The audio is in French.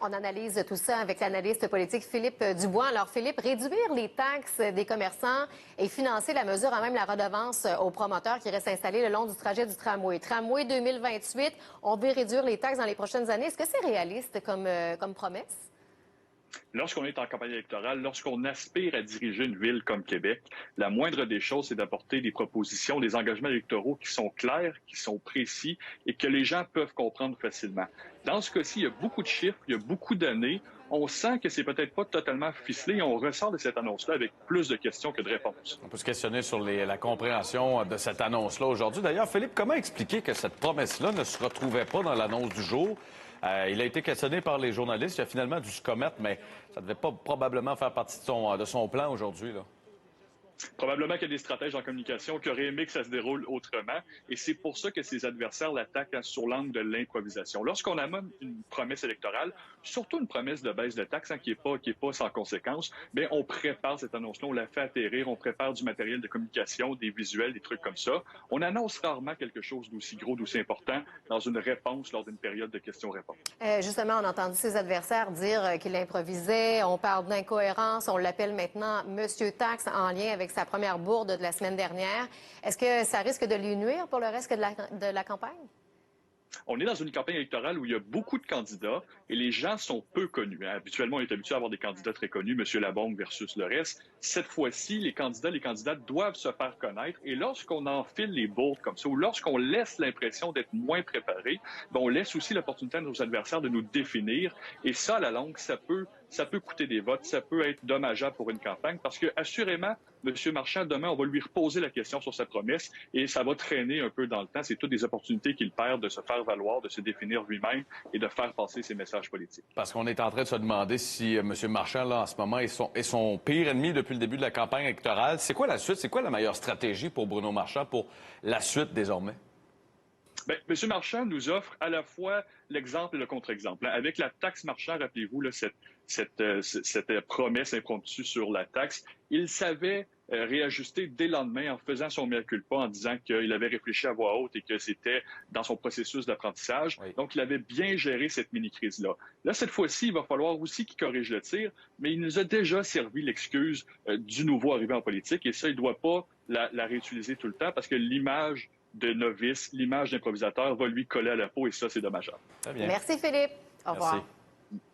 On analyse tout ça avec l'analyste politique Philippe Dubois. Alors, Philippe, réduire les taxes des commerçants et financer la mesure, en même la redevance aux promoteurs qui restent installés le long du trajet du tramway. Tramway 2028, on veut réduire les taxes dans les prochaines années. Est-ce que c'est réaliste comme promesse? Lorsqu'on est en campagne électorale, lorsqu'on aspire à diriger une ville comme Québec, la moindre des choses, c'est d'apporter des propositions, des engagements électoraux qui sont clairs, qui sont précis et que les gens peuvent comprendre facilement. Dans ce cas-ci, il y a beaucoup de chiffres, il y a beaucoup d'années. On sent que c'est peut-être pas totalement ficelé et on ressort de cette annonce-là avec plus de questions que de réponses. On peut se questionner sur la compréhension de cette annonce-là aujourd'hui. D'ailleurs, Philippe, comment expliquer que cette promesse-là ne se retrouvait pas dans l'annonce du jour? Il a été questionné par les journalistes. Il a finalement dû se commettre, mais ça ne devait pas probablement faire partie de son plan aujourd'hui, là. Probablement qu'il y a des stratèges en communication qui auraient aimé que ça se déroule autrement. Et c'est pour ça que ses adversaires l'attaquent sur l'angle de l'improvisation. Lorsqu'on amène une promesse électorale, surtout une promesse de baisse de taxes qui est pas sans conséquence, bien, on prépare cette annonce-là, on la fait atterrir, on prépare du matériel de communication, des visuels, des trucs comme ça. On annonce rarement quelque chose d'aussi gros, d'aussi important dans une réponse lors d'une période de questions-réponses. Justement, on a entendu ses adversaires dire qu'il improvisait. On parle d'incohérence. On l'appelle maintenant Monsieur Taxe en lien avec sa première bourde de la semaine dernière. Est-ce que ça risque de lui nuire pour le reste de la campagne? On est dans une campagne électorale où il y a beaucoup de candidats et les gens sont peu connus. Habituellement, on est habitué à avoir des candidats très connus, M. Labongue versus le reste. Cette fois-ci, les candidates doivent se faire connaître. Et lorsqu'on enfile les bourdes comme ça, ou lorsqu'on laisse l'impression d'être moins préparé, ben on laisse aussi l'opportunité à nos adversaires de nous définir. Et ça, à la longue, ça peut coûter des votes, ça peut être dommageable pour une campagne parce que, assurément, M. Marchand, demain, on va lui reposer la question sur sa promesse et ça va traîner un peu dans le temps. C'est toutes des opportunités qu'il perd de se faire valoir, de se définir lui-même et de faire passer ses messages politiques. Parce qu'on est en train de se demander si M. Marchand, là, en ce moment, est son pire ennemi depuis le début de la campagne électorale. C'est quoi la suite? C'est quoi la meilleure stratégie pour Bruno Marchand pour la suite désormais? Bien, M. Marchand nous offre à la fois l'exemple et le contre-exemple. Avec la taxe Marchand, rappelez-vous, là, cette promesse impromptue sur la taxe, il savait réajuster dès le lendemain en faisant son mea culpa, en disant qu'il avait réfléchi à voix haute et que c'était dans son processus d'apprentissage. Oui. Donc, il avait bien géré cette mini-crise-là. Là, cette fois-ci, il va falloir aussi qu'il corrige le tir, mais il nous a déjà servi l'excuse du nouveau arrivé en politique et ça, il ne doit pas la réutiliser tout le temps parce que l'image de novice, l'image d'improvisateur va lui coller à la peau et ça, c'est dommageable. Merci Philippe. Au revoir. Merci.